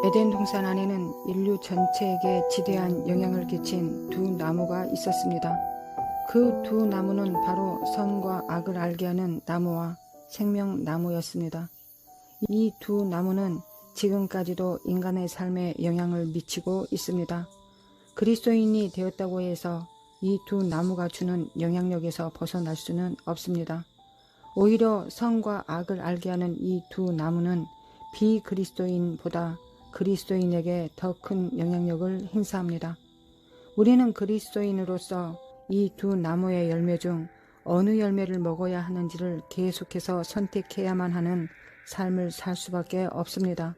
에덴 동산 안에는 인류 전체에게 지대한 영향을 끼친 두 나무가 있었습니다. 그 두 나무는 바로 선과 악을 알게 하는 나무와 생명나무였습니다. 이 두 나무는 지금까지도 인간의 삶에 영향을 미치고 있습니다. 그리스도인이 되었다고 해서 이 두 나무가 주는 영향력에서 벗어날 수는 없습니다. 오히려 선과 악을 알게 하는 이 두 나무는 비그리스도인보다 그리스도인에게 더 큰 영향력을 행사합니다. 우리는 그리스도인으로서 이 두 나무의 열매 중 어느 열매를 먹어야 하는지를 계속해서 선택해야만 하는 삶을 살 수밖에 없습니다.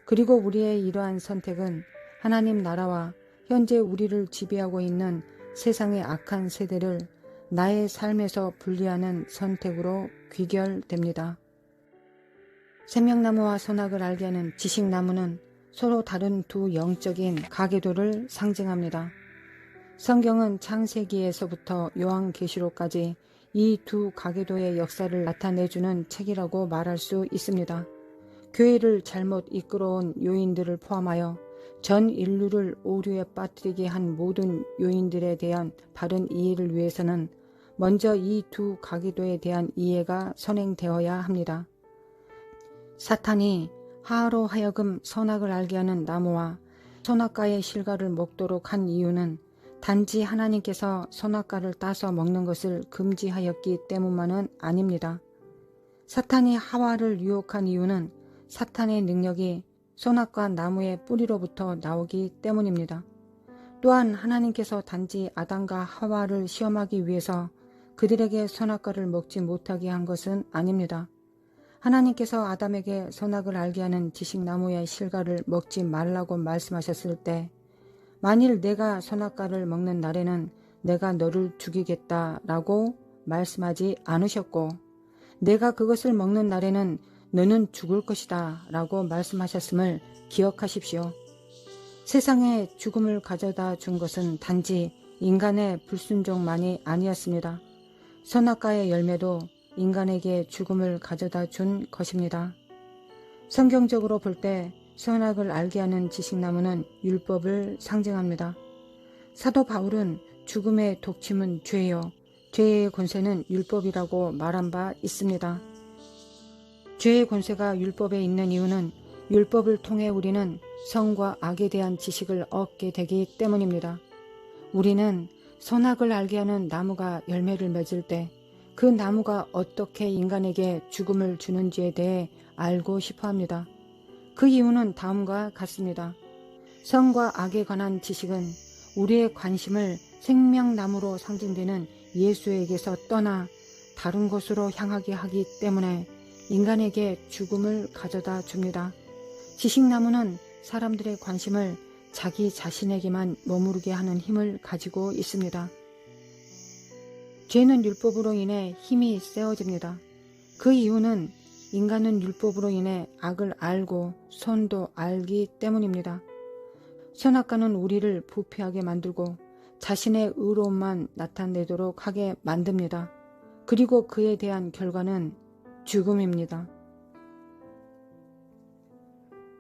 그리고 우리의 이러한 선택은 하나님 나라와 현재 우리를 지배하고 있는 세상의 악한 세대를 나의 삶에서 분리하는 선택으로 귀결됩니다. 생명나무와 선악을 알게 하는 지식나무는 서로 다른 두 영적인 가계도를 상징합니다. 성경은 창세기에서부터 요한계시록까지 이 두 가계도의 역사를 나타내주는 책이라고 말할 수 있습니다. 교회를 잘못 이끌어온 요인들을 포함하여 전 인류를 오류에 빠뜨리게 한 모든 요인들에 대한 바른 이해를 위해서는 먼저 이 두 가계도에 대한 이해가 선행되어야 합니다. 사탄이 하와로 하여금 선악을 알게 하는 나무와 선악과의 실과를 먹도록 한 이유는 단지 하나님께서 선악과를 따서 먹는 것을 금지하였기 때문만은 아닙니다. 사탄이 하와를 유혹한 이유는 사탄의 능력이 선악과 나무의 뿌리로부터 나오기 때문입니다. 또한 하나님께서 단지 아담과 하와를 시험하기 위해서 그들에게 선악과를 먹지 못하게 한 것은 아닙니다. 하나님께서 아담에게 선악을 알게 하는 지식나무의 실과를 먹지 말라고 말씀하셨을 때 만일 내가 선악과를 먹는 날에는 내가 너를 죽이겠다라고 말씀하지 않으셨고 내가 그것을 먹는 날에는 너는 죽을 것이다 라고 말씀하셨음을 기억하십시오. 세상에 죽음을 가져다 준 것은 단지 인간의 불순종만이 아니었습니다. 선악과의 열매도 인간에게 죽음을 가져다 준 것입니다. 성경적으로 볼 때 선악을 알게 하는 지식나무는 율법을 상징합니다. 사도 바울은 죽음의 독침은 죄요, 죄의 권세는 율법이라고 말한 바 있습니다. 죄의 권세가 율법에 있는 이유는 율법을 통해 우리는 선과 악에 대한 지식을 얻게 되기 때문입니다. 우리는 선악을 알게 하는 나무가 열매를 맺을 때 그 나무가 어떻게 인간에게 죽음을 주는지에 대해 알고 싶어 합니다. 그 이유는 다음과 같습니다. 선과 악에 관한 지식은 우리의 관심을 생명나무로 상징되는 예수에게서 떠나 다른 곳으로 향하게 하기 때문에 인간에게 죽음을 가져다 줍니다. 지식나무는 사람들의 관심을 자기 자신에게만 머무르게 하는 힘을 가지고 있습니다. 죄는 율법으로 인해 힘이 세워집니다. 그 이유는 인간은 율법으로 인해 악을 알고 선도 알기 때문입니다. 선악과는 우리를 부패하게 만들고 자신의 의로움만 나타내도록 하게 만듭니다. 그리고 그에 대한 결과는 죽음입니다.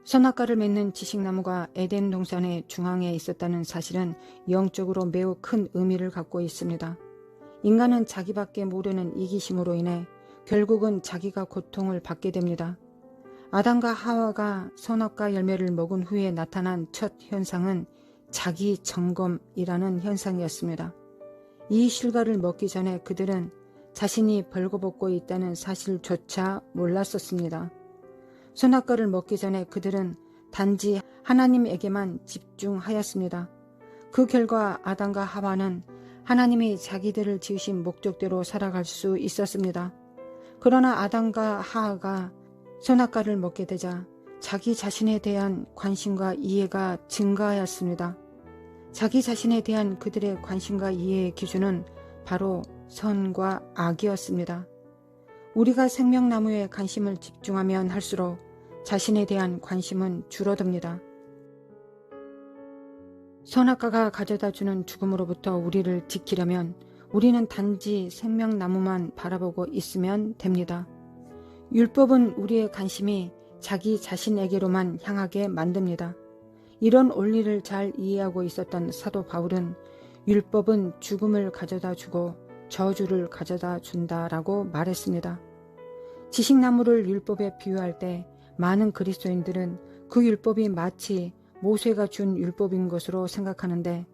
선악과를 맺는 지식나무가 에덴 동산의 중앙에 있었다는 사실은 영적으로 매우 큰 의미를 갖고 있습니다. 인간은 자기밖에 모르는 이기심으로 인해 결국은 자기가 고통을 받게 됩니다. 아담과 하와가 선악과 열매를 먹은 후에 나타난 첫 현상은 자기 점검이라는 현상이었습니다. 이 실과를 먹기 전에 그들은 자신이 벌거벗고 있다는 사실조차 몰랐었습니다. 선악과를 먹기 전에 그들은 단지 하나님에게만 집중하였습니다. 그 결과 아담과 하와는 하나님이 자기들을 지으신 목적대로 살아갈 수 있었습니다. 그러나 아담과 하와가 선악과를 먹게 되자 자기 자신에 대한 관심과 이해가 증가하였습니다. 자기 자신에 대한 그들의 관심과 이해의 기준은 바로 선과 악이었습니다. 우리가 생명나무에 관심을 집중하면 할수록 자신에 대한 관심은 줄어듭니다. 선악과가 가져다주는 죽음으로부터 우리를 지키려면 우리는 단지 생명나무만 바라보고 있으면 됩니다. 율법은 우리의 관심이 자기 자신에게로만 향하게 만듭니다. 이런 원리를 잘 이해하고 있었던 사도 바울은 율법은 죽음을 가져다 주고 저주를 가져다 준다라고 말했습니다. 지식나무를 율법에 비유할 때 많은 그리스도인들은 그 율법이 마치 모세가 준 율법인 것으로 생각하는데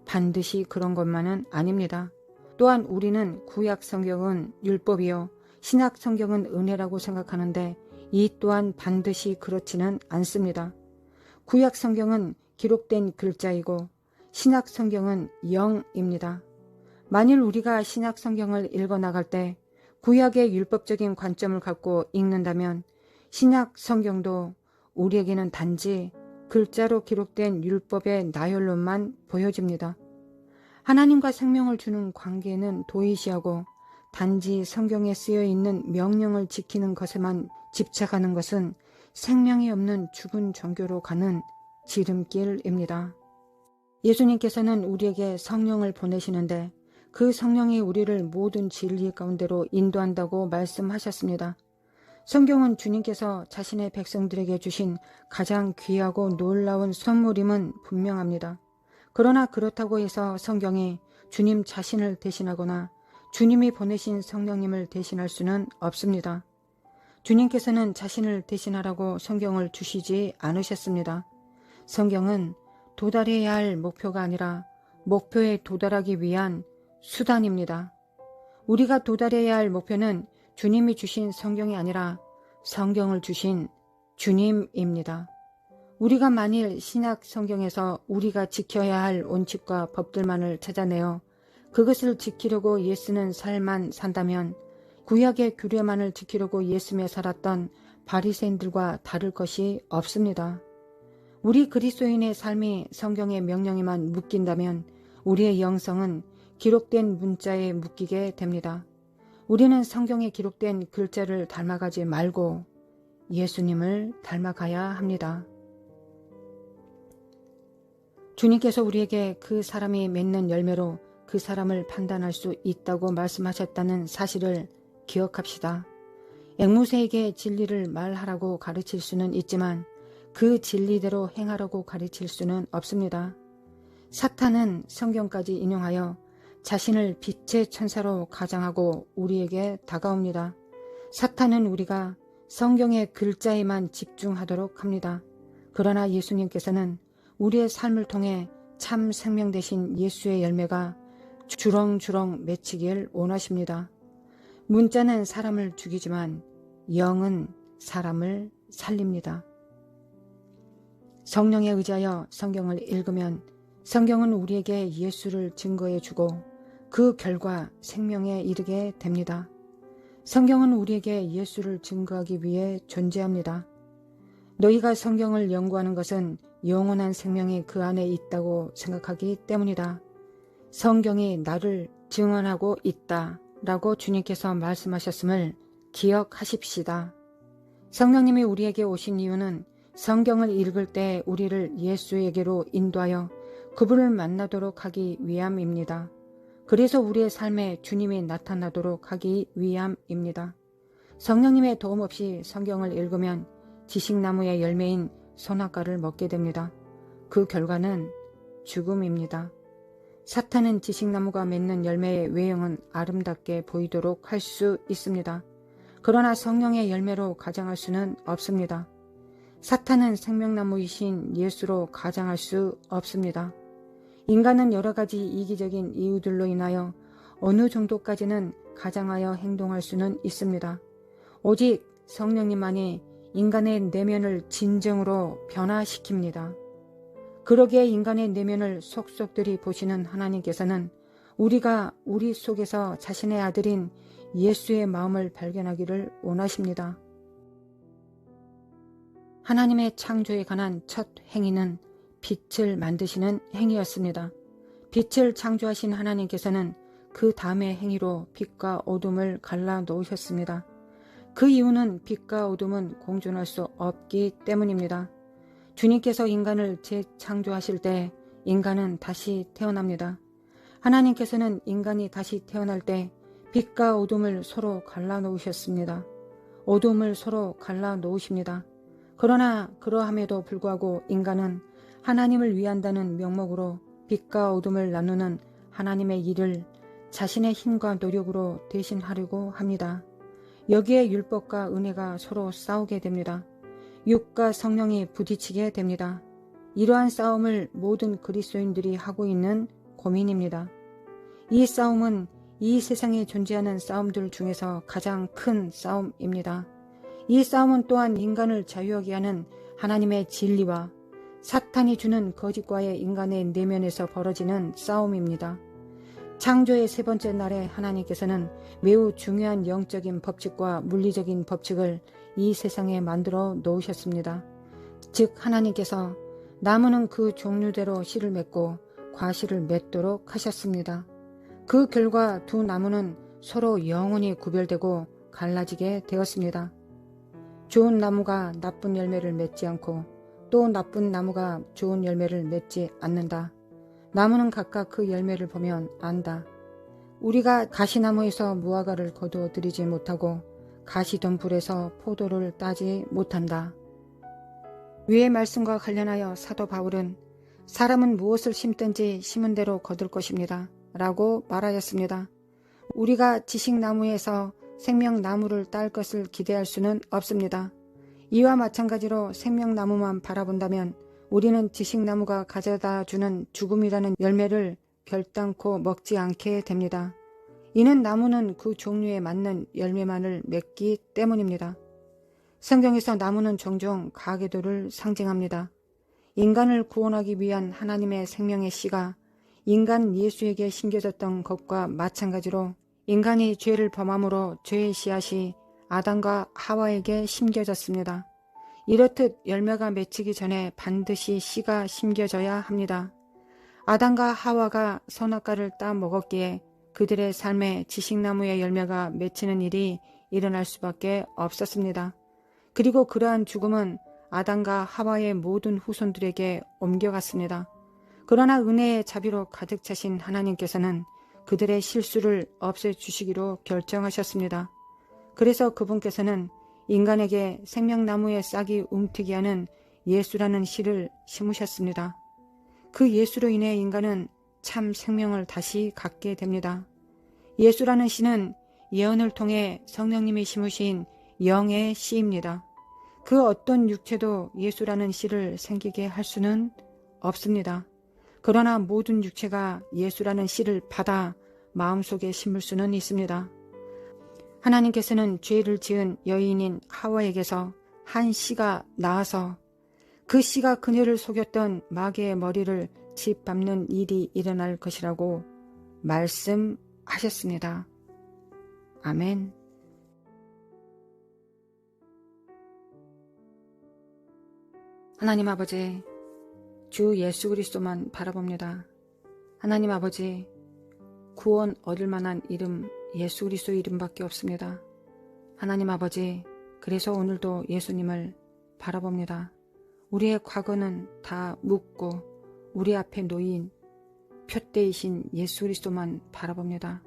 반드시 그런 것만은 아닙니다. 또한 우리는 구약 성경은 율법이요 신약 성경은 은혜라고 생각하는데 이 또한 반드시 그렇지는 않습니다. 구약 성경은 기록된 글자이고 신약 성경은 영입니다. 만일 우리가 신약 성경을 읽어 나갈 때 구약의 율법적인 관점을 갖고 읽는다면 신약 성경도 우리에게는 단지 글자로 기록된 율법의 나열로만 보여집니다. 하나님과 생명을 주는 관계는 도의시하고 단지 성경에 쓰여 있는 명령을 지키는 것에만 집착하는 것은 생명이 없는 죽은 종교로 가는 지름길입니다. 예수님께서는 우리에게 성령을 보내시는데 그 성령이 우리를 모든 진리 가운데로 인도한다고 말씀하셨습니다. 성경은 주님께서 자신의 백성들에게 주신 가장 귀하고 놀라운 선물임은 분명합니다. 그러나 그렇다고 해서 성경이 주님 자신을 대신하거나 주님이 보내신 성령님을 대신할 수는 없습니다. 주님께서는 자신을 대신하라고 성경을 주시지 않으셨습니다. 성경은 도달해야 할 목표가 아니라 목표에 도달하기 위한 수단입니다. 우리가 도달해야 할 목표는 주님이 주신 성경이 아니라 성경을 주신 주님입니다. 우리가 만일 신약 성경에서 우리가 지켜야 할 원칙과 법들만을 찾아내어 그것을 지키려고 예쓰는 삶만 산다면 구약의 규례만을 지키려고 예쓰며 살았던 바리새인들과 다를 것이 없습니다. 우리 그리스도인의 삶이 성경의 명령에만 묶인다면 우리의 영성은 기록된 문자에 묶이게 됩니다. 우리는 성경에 기록된 글자를 닮아가지 말고 예수님을 닮아가야 합니다. 주님께서 우리에게 그 사람이 맺는 열매로 그 사람을 판단할 수 있다고 말씀하셨다는 사실을 기억합시다. 앵무새에게 진리를 말하라고 가르칠 수는 있지만 그 진리대로 행하라고 가르칠 수는 없습니다. 사탄은 성경까지 인용하여 자신을 빛의 천사로 가장하고 우리에게 다가옵니다. 사탄은 우리가 성경의 글자에만 집중하도록 합니다. 그러나 예수님께서는 우리의 삶을 통해 참 생명 되신 예수의 열매가 주렁주렁 맺히길 원하십니다. 문자는 사람을 죽이지만 영은 사람을 살립니다. 성령에 의지하여 성경을 읽으면 성경은 우리에게 예수를 증거해 주고 그 결과 생명에 이르게 됩니다. 성경은 우리에게 예수를 증거하기 위해 존재합니다. 너희가 성경을 연구하는 것은 영원한 생명이 그 안에 있다고 생각하기 때문이다. 성경이 나를 증언하고 있다 라고 주님께서 말씀하셨음을 기억하십시다. 성령님이 우리에게 오신 이유는 성경을 읽을 때 우리를 예수에게로 인도하여 그분을 만나도록 하기 위함입니다. 그래서 우리의 삶에 주님이 나타나도록 하기 위함입니다. 성령님의 도움 없이 성경을 읽으면 지식나무의 열매인 선악과를 먹게 됩니다. 그 결과는 죽음입니다. 사탄은 지식나무가 맺는 열매의 외형은 아름답게 보이도록 할 수 있습니다. 그러나 성령의 열매로 가장할 수는 없습니다. 사탄은 생명나무이신 예수로 가장할 수 없습니다. 인간은 여러 가지 이기적인 이유들로 인하여 어느 정도까지는 가장하여 행동할 수는 있습니다. 오직 성령님만이 인간의 내면을 진정으로 변화시킵니다. 그러기에 인간의 내면을 속속들이 보시는 하나님께서는 우리가 우리 속에서 자신의 아들인 예수의 마음을 발견하기를 원하십니다. 하나님의 창조에 관한 첫 행위는 빛을 만드시는 행위였습니다. 빛을 창조하신 하나님께서는 그 다음의 행위로 빛과 어둠을 갈라 놓으셨습니다. 그 이유는 빛과 어둠은 공존할 수 없기 때문입니다. 주님께서 인간을 재창조하실 때 인간은 다시 태어납니다. 하나님께서는 인간이 다시 태어날 때 빛과 어둠을 서로 갈라놓으셨습니다. 어둠을 서로 갈라놓으십니다. 그러나 그러함에도 불구하고 인간은 하나님을 위한다는 명목으로 빛과 어둠을 나누는 하나님의 일을 자신의 힘과 노력으로 대신하려고 합니다. 여기에 율법과 은혜가 서로 싸우게 됩니다. 육과 성령이 부딪히게 됩니다. 이러한 싸움을 모든 그리스도인들이 하고 있는 고민입니다. 이 싸움은 이 세상에 존재하는 싸움들 중에서 가장 큰 싸움입니다. 이 싸움은 또한 인간을 자유하게 하는 하나님의 진리와 사탄이 주는 거짓과의 인간의 내면에서 벌어지는 싸움입니다. 창조의 세 번째 날에 하나님께서는 매우 중요한 영적인 법칙과 물리적인 법칙을 이 세상에 만들어 놓으셨습니다. 즉 하나님께서 나무는 그 종류대로 씨를 맺고 과실을 맺도록 하셨습니다. 그 결과 두 나무는 서로 영원히 구별되고 갈라지게 되었습니다. 좋은 나무가 나쁜 열매를 맺지 않고 또 나쁜 나무가 좋은 열매를 맺지 않는다. 나무는 각각 그 열매를 보면 안다. 우리가 가시나무에서 무화과를 거두어들이지 못하고 가시덤불에서 포도를 따지 못한다. 위의 말씀과 관련하여 사도 바울은 사람은 무엇을 심든지 심은 대로 거둘 것입니다. 라고 말하였습니다. 우리가 지식나무에서 생명나무를 딸 것을 기대할 수는 없습니다. 이와 마찬가지로 생명나무만 바라본다면 우리는 지식나무가 가져다 주는 죽음이라는 열매를 결단코 먹지 않게 됩니다. 이는 나무는 그 종류에 맞는 열매만을 맺기 때문입니다. 성경에서 나무는 종종 가계도를 상징합니다. 인간을 구원하기 위한 하나님의 생명의 씨가 인간 예수에게 심겨졌던 것과 마찬가지로 인간이 죄를 범함으로 죄의 씨앗이 아담과 하와에게 심겨졌습니다. 이렇듯 열매가 맺히기 전에 반드시 씨가 심겨져야 합니다. 아담과 하와가 선악과를 따 먹었기에 그들의 삶에 지식나무의 열매가 맺히는 일이 일어날 수밖에 없었습니다. 그리고 그러한 죽음은 아담과 하와의 모든 후손들에게 옮겨갔습니다. 그러나 은혜의 자비로 가득 차신 하나님께서는 그들의 실수를 없애주시기로 결정하셨습니다. 그래서 그분께서는 인간에게 생명나무의 싹이 움트게 하는 예수라는 씨를 심으셨습니다. 그 예수로 인해 인간은 참 생명을 다시 갖게 됩니다. 예수라는 씨는 예언을 통해 성령님이 심으신 영의 씨입니다. 그 어떤 육체도 예수라는 씨를 생기게 할 수는 없습니다. 그러나 모든 육체가 예수라는 씨를 받아 마음속에 심을 수는 있습니다. 하나님께서는 죄를 지은 여인인 하와에게서 한 씨가 나와서 그 씨가 그녀를 속였던 마귀의 머리를 짓밟는 일이 일어날 것이라고 말씀하셨습니다. 아멘. 하나님 아버지, 주 예수 그리스도만 바라봅니다. 하나님 아버지, 구원 얻을 만한 이름 예수 그리스도 이름밖에 없습니다. 하나님 아버지, 그래서 오늘도 예수님을 바라봅니다. 우리의 과거는 다 묻고 우리 앞에 놓인 표대이신 예수 그리스도만 바라봅니다.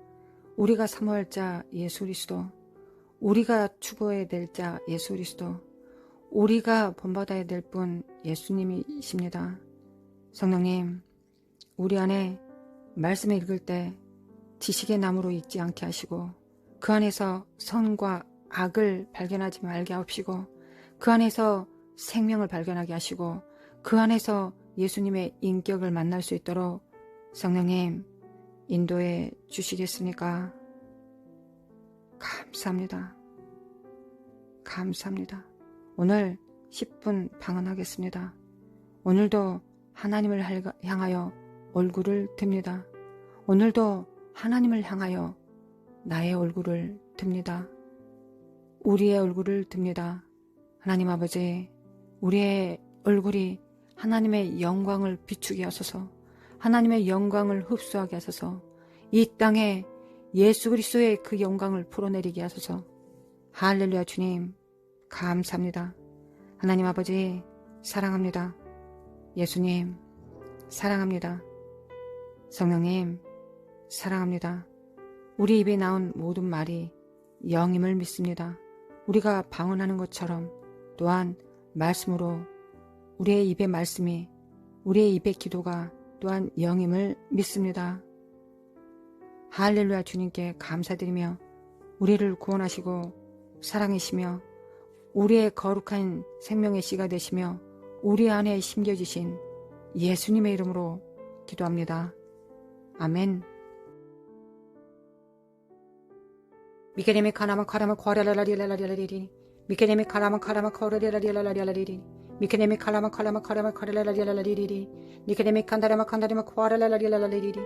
우리가 사모할 자 예수 그리스도, 우리가 추구해야 될 자 예수 그리스도, 우리가 본받아야 될 분 예수님이십니다. 성령님, 우리 안에 말씀을 읽을 때 지식의 나무로 읽지 않게 하시고 그 안에서 선과 악을 발견하지 말게 하시고 그 안에서 생명을 발견하게 하시고 그 안에서 예수님의 인격을 만날 수 있도록 성령님 인도해 주시겠습니까? 감사합니다. 감사합니다. 오늘 10분 방언하겠습니다. 오늘도 하나님을 향하여 얼굴을 듭니다. 오늘도 하나님을 향하여 나의 얼굴을 듭니다. 우리의 얼굴을 듭니다. 하나님 아버지, 우리의 얼굴이 하나님의 영광을 비추게 하소서, 하나님의 영광을 흡수하게 하소서, 이 땅에 예수 그리스도의 그 영광을 풀어내리게 하소서. 할렐루야. 주님 감사합니다. 하나님 아버지 사랑합니다. 예수님 사랑합니다. 성령님 사랑합니다. 우리 입에 나온 모든 말이 영임을 믿습니다. 우리가 방언하는 것처럼 또한 말씀으로 우리의 입의 말씀이 우리의 입의 기도가 또한 영임을 믿습니다. 할렐루야. 주님께 감사드리며 우리를 구원하시고 사랑이시며 우리의 거룩한 생명의 씨가 되시며 우리 안에 심겨주신 예수님의 이름으로 기도합니다. 아멘. 미케데미 카나마 카라마 코라라라리라라리라리리 미케데미 카라마 카라마 코라라라리라라리라리리 미케데미 카라마 카라마 카라마 코라라라리라라리리 니케데미 칸다라마 칸다리마 코라라라리라라리리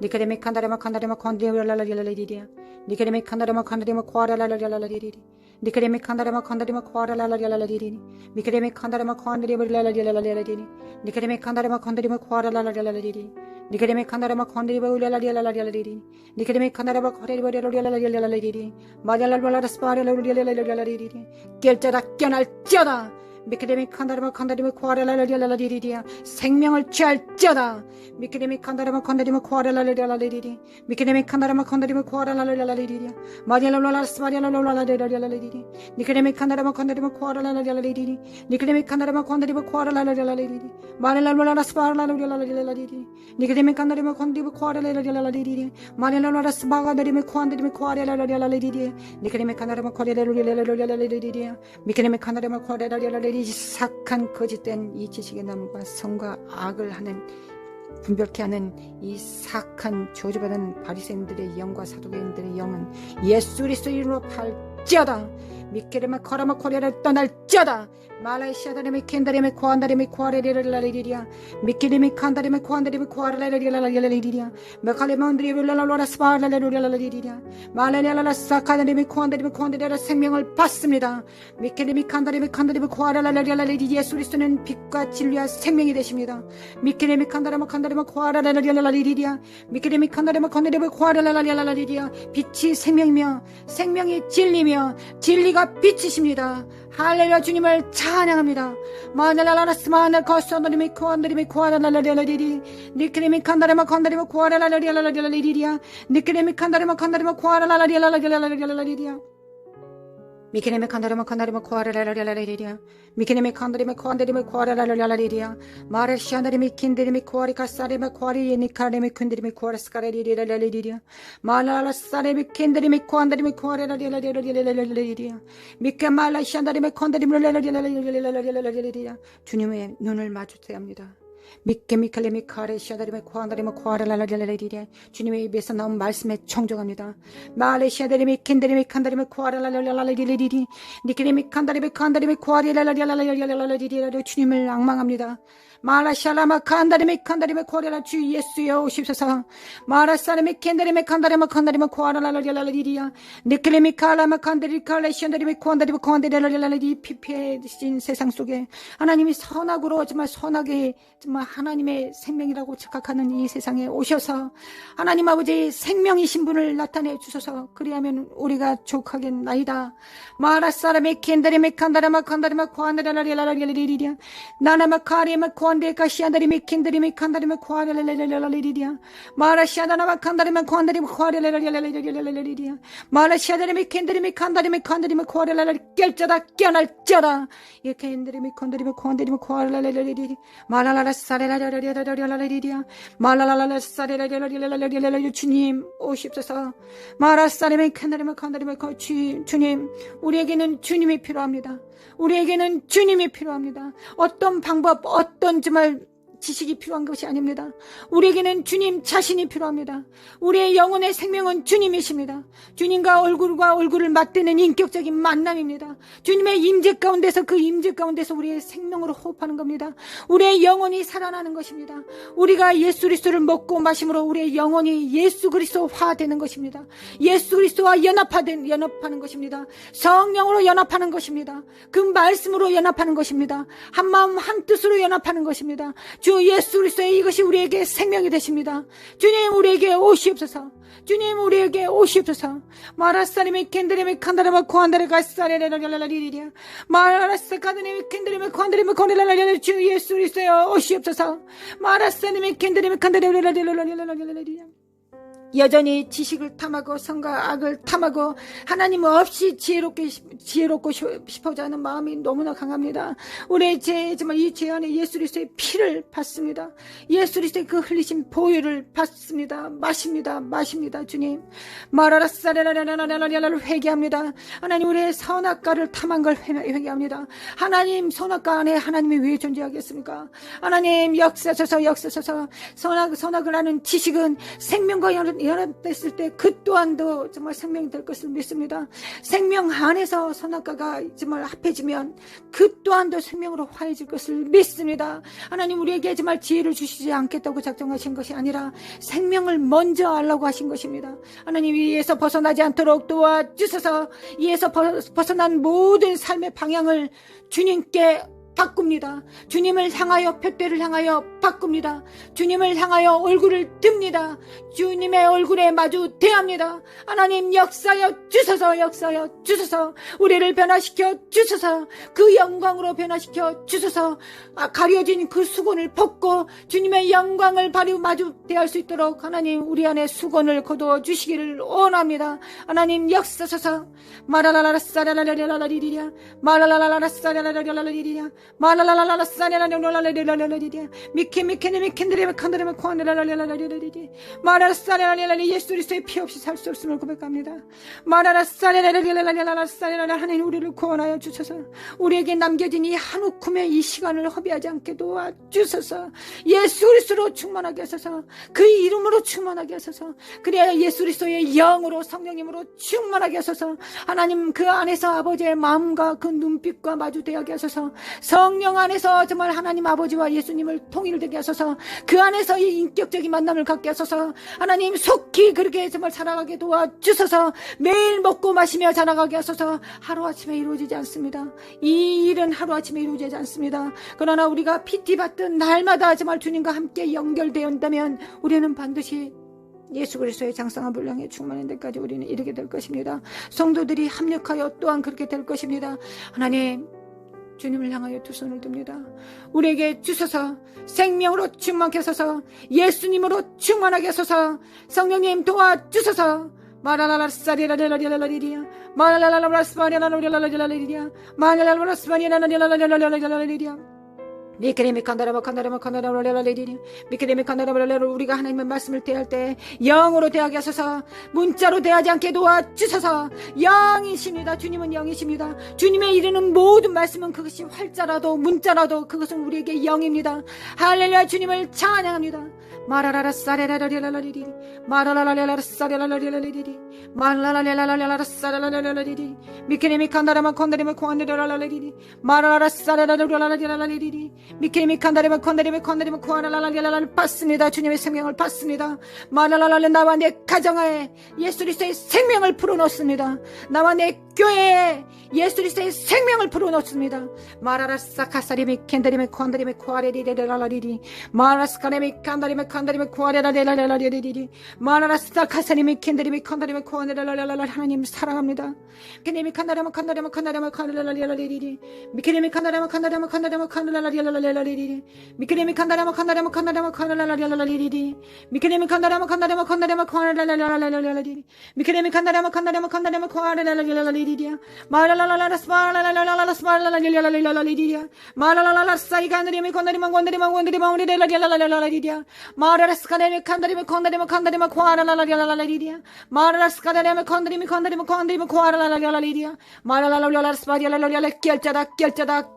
니케데미 칸다라마 칸다리마 콘디라라리라리리 니케데미 칸다라마 칸다리마 코라라라리라리리 니케데미 칸다라마 칸다리마 코라라라리라리리 미케데미 칸다라마 콘디라라리라리리 니케데미 칸다라마 콘디리마 코라라라리라리리 니케데미 칸다라마 콘디리바라리라리라리리 니케데미 칸다라마 코라라라리라리리 마잘랄발라스파라라리라리라리리 결자다 깨날지어다 미케데미 칸다라마 칸다리마 코라라라리라리리리야 생명을 취할지어다 미케데미 칸다라마 칸다리마 코라라라리라리리 미케데미 칸다라마 칸다리마 코라라라리라리리야 마잘랄발라스파라라라리라리리 니케데미 칸다라마 칸다리마 코라라라리라리리 니케데미 칸다라마 칸다리마 코라라라리라리리 마잘랄발라스파라라라리라리리 니케데미 칸다리마 칸다리마 코라라라리라리리 마잘랄발라스파가다리마 칸다리마 코라라라리라리리 니케데미 칸다라마 코라라라리라리리 미케데미 칸다라마 코라라라리라리리 이 사악한 거짓된 이 지식의 나무가 선과 악을 하는 분별케 하는 이 사악한 저주받은 바리새인들의 영과 사두개인들의 영은 예수 그리스도 이름으로 팔지어다. 미케레마 커라마 코레를 떠날지어다. 말라이시아다레미 켄다레미 코안다레미 코아레리라리리리야 미케레미 칸다레미 코안다레미 코아레리라리리리야 메칼레몬드리블라라라 스파라레리라리리리야 말라리라라 사카다레미 코안다레미 코안다레라 생명을 받습니다. 미케레미 칸다레미 칸다레미 코아레리라리리리 예수 그리스도는 빛과 진리와 생명이 되십니다. 미케레미 칸다레마 칸다레마 코아레리라리리리야 미케레미 칸다레마 칸다레미 코아레리라리리리야 빛이 생명이며 생명이 진리며 진리가 빛이십니다. 할렐루야. 주님을 찬양합니다. 마날라라스마나 거스너리미 코안드리미 코아라라라리라리리 니크레미 칸다레마 칸다레마 코아라라라리라리라리리야 니크레미 칸다레마 칸다레마 코아라라라리라리라리라리리야 미케네메 칸다레마 칸다레마 코아라라라리라리리야 미케네메 칸다레마 코안드리미 코아라라라리라리리야 마레시아다리미 킨데리미 코아리카사레마 코아리니카레미 쿤데리미 코아라스카레리라리라리리야 말라라사레미 킨데리미 코안드리미 코아라라라리라리라리리야 미케말라시아다리미 콘데리미 라라라라리라리라리리야 주님의 눈을 마주쳐야 합니다. 미케미칼레미 카레시아다리미 코안다리미 코아라라라리라리리야 주님의 입에서 나온 말씀에 청종합니다. 말레시아다리미 킨데리미 칸다리미 코아라라라리라리리리 니케레미 칸다리미 칸다리미 코아리라라라리라리라리리라 주님을 앙망합니다. 마라샤라마 칸다리미 칸다리미 코아라라 주 예수여 오십소서. 마라사리미 켄다리미 칸다리미 칸다리미 코아라라라리라리리야 니케레미 칼라마 칸다리 칼레시아다리미 코안다리미 코안다리라리라리리 피폐해진 세상 속에 하나님이 선악으로 정말 선하게 정말 하나님의 생명이라고 착각하는 이 세상에 오셔서 하나님 아버지 생명이신 분을 나타내 주소서. 그리하면 우리가 족하겠나이다. 마라사라미 켄다리미 칸다라마 칸다리마 코안다리라리라리리리리야 나나마 카리마 코안데카시아다리미 켄다리미 칸다리마 코아라라라리라리리리야 마라시아다나마 칸다리마 코안다리마 코아라라라리라리라리리리야 마라시아다리미 켄다리미 칸다리미 칸다리마 코아라라라 결자다 깨어날지어다 이 켄다리미 칸다리마 코안다리마 코아라라라리리리 말라라라 사레라라라라라라리리야 말라라라 사레라라라라라라리리 주님 오십소서. 마라사레미 켄다리마 칸다리마 주님 우리에게는 주님이 필요합니다. 우리에게는 주님이 필요합니다. 어떤 방법 어떤 정말 지식이 필요한 것이 아닙니다. 우리에게는 주님 자신이 필요합니다. 우리의 영혼의 생명은 주님이십니다. 주님과 얼굴을 맞대는 인격적인 만남입니다. 주님의 임재 가운데서 그 임재 가운데서 우리의 생명으로 호흡하는 겁니다. 우리의 영혼이 살아나는 것입니다. 우리가 예수 그리스도를 먹고 마심으로 우리의 영혼이 예수 그리스도화 되는 것입니다. 예수 그리스도와 연합하는 것입니다. 성령으로 연합하는 것입니다. 그 말씀으로 연합하는 것입니다. 한 마음 한 뜻으로 연합하는 것입니다. 주 예수 그리스도의 이것이 우리에게 생명이 되십니다. 주님 우리에게 오시옵소서. 주님 우리에게 오시옵소서. 마라사리미 켄드리미 칸다라마 코안다레가 사레레라라라리리리야 마라사 카드리미 켄드리미 칸다리미 콘데라라라리 주 예수 그리스도여 오시옵소서. 마라사리미 켄드리미 칸다레라라라라리리리야 여전히 지식을 탐하고 선과 악을 탐하고 하나님 없이 지혜롭고 싶어져 하는 마음이 너무나 강합니다. 우리의 죄, 정말 이 죄 안에 예수 그리스도의 피를 받습니다. 예수 그리스도의 그 흘리신 보혈을 받습니다. 마십니다. 주님. 마라라사라라라라라라라를 회개합니다. 하나님 우리의 선악과를 탐한 걸 회개합니다. 하나님 선악과 안에 하나님이 왜 존재하겠습니까? 하나님 역사서서 선악을 하는 지식은 생명과 연합됐을 때 그 또한도 정말 생명이 될 것을 믿습니다. 생명 안에서 선악과가 정말 합해지면 그 또한도 생명으로 화해질 것을 믿습니다. 하나님 우리에게 정말 지혜를 주시지 않겠다고 작정하신 것이 아니라 생명을 먼저 알라고 하신 것입니다. 하나님 이에서 벗어나지 않도록 도와주셔서 이에서 벗어난 모든 삶의 방향을 주님께 바꿉니다. 주님을 향하여 푯대를 향하여 바꿉니다. 주님을 향하여 얼굴을 듭니다. 주님의 얼굴에 마주 대합니다. 하나님 역사여 주소서 우리를 변화시켜 주소서 그 영광으로 변화시켜 주소서 가려진 그 수건을 벗고 주님의 영광을 바로 마주 대할 수 있도록 하나님 우리 안에 수건을 거두어 주시기를 원합니다. 하나님 역사소서 마라라라라사라라라라리리야 마라라라라사라라라라리리야 마라라라라사라라라라라리리야 미케미케네미켄드레메 칸드레메 코안데라라라라리리리 마라라사라라라리 예수 그리스도의 피 없이 살 수 없음을 고백합니다. 마라라사라라라라라라라라라 하나님 우리를 구원하여 주셔서 우리에게 남겨진 이 한 움큼의 이 시간을 허비하지 않게 도와주셔서 예수 그리스도로 충만하게 하소서 그 이름으로 충만하게 하소서 그래야 예수 그리스도의 영으로 성령님으로 충만하게 하소서 하나님 그 안에서 아버지의 마음과 그 눈빛과 마주대하게 하소서 성령 안에서 정말 하나님 아버지와 예수님을 통일되게 하소서 그 안에서 이 인격적인 만남을 갖게 하소서 하나님 속히 그렇게 정말 살아가게 도와주셔서 매일 먹고 마시며 자라가게 하소서 하루아침에 이루어지지 않습니다. 이 일은 하루아침에 이루어지지 않습니다. 그러나 우리가 PT 받던 날마다 정말 주님과 함께 연결되어 온다면 우리는 반드시 예수 그리스도의 장성한 분량에 충만한 데까지 우리는 이르게 될 것입니다. 성도들이 합력하여 또한 그렇게 될 것입니다. 하나님 주님을 향하여 두 손을 듭니다. 우리에게 주셔서 생명으로 충만케 하소서 예수님으로 충만하게 하소서 성령님 도와주셔서 마라라라사리라라라라라리리야 마라라라라라스파리라라라라라라리리야 마라라라라스파리라라라라라라리리야 미케레미 칸다라마 미케레미 우리가 하나님의 말씀을 대할 때 영으로 대하게 하소서 문자로 대하지 않게 도와주셔서 영이십니다. 주님은 영이십니다. 주님의 이르는 모든 말씀은 그것이 활자라도 문자라도 그것은 우리에게 영입니다. 할렐루야 주님을 찬양합니다. 마라라라 사레라라리라리리 마라라라라라 사레라라리라리리 마라라라라라라 사레라라리라리리 미케레미 칸다라마 콘다리리 마라라라 사레라라리라리리 미케미 칸다리마 코아라라라라라를 받습니다. 주님의 생명을 받습니다. 마라라라라 나와 내 가정에 예수 그리스도의 생명을 불어넣습니다. 나와 내 교회에 예수 그리스도의 생명을 불어넣습니다. 마라라사 카사리미 캔다리미 코안다리미 코아레리레라라리리 마라스카레미 칸다리미 코아레라레라라리리 마라라사 카사리미 캔다리미 칸다리미 코아레라라라라 하나님 사랑합니다. 미케미 칸다리마 칸다리리 미케미 칸다리마 칸다리리 미케레미 칸다라마 칸다라라라라리리 미케레미 칸다라마 칸다라라라라리리 미케레미 칸다라마 칸다라라라라리리 마라라라라스파라라라라라스파라라라라리리 마라라라라사이가느리미 콘다리리 마라라스카레미 칸다리미 코아라라라라리리 마라라스카레미 콘다리미 코아라라라라리리 마라라라라스파리라라라라 결자다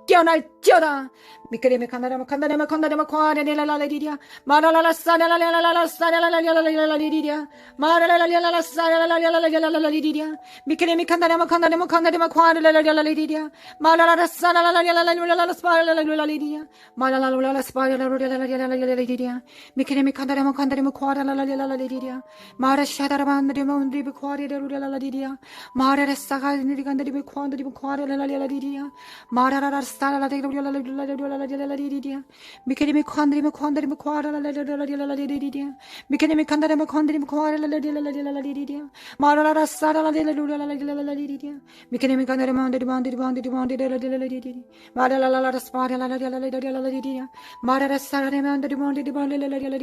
깨어날지어다 미케레미 칸다라마 코아라라라라리리야 마라라라사라라라라라라라리리야 마라라라라라라라라라리리야 미케레미 칸다라마 코아라라라라리리야 마라라라사라라라라라라라라라리리야 마라라라라스파라라라라라리리야 미케레미 칸다라마 코아라라라라라리리야 마라샤다라마안드리마운드리비 코아리라라라리리야 마라라사가니리간드리비 코아라라라라리리야 마라라라사라라라라라라리리야 미케레미 칸드리미 코아라라라라라리리야 미케레미 칸다라마 칸드리미 코아라라라라라리리야 마라라라사라라라라라리리야 미케레미 칸다라마 마라라라라스파라라라라라리리야 마라라사라라라라라리리야 마라라사라라라라라리리야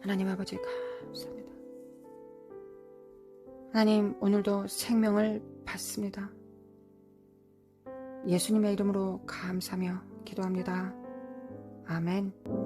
하나님 아버지 감사합니다. 하나님 오늘도 생명을 받습니다. 예수님의 이름으로 감사하며 기도합니다. 아멘.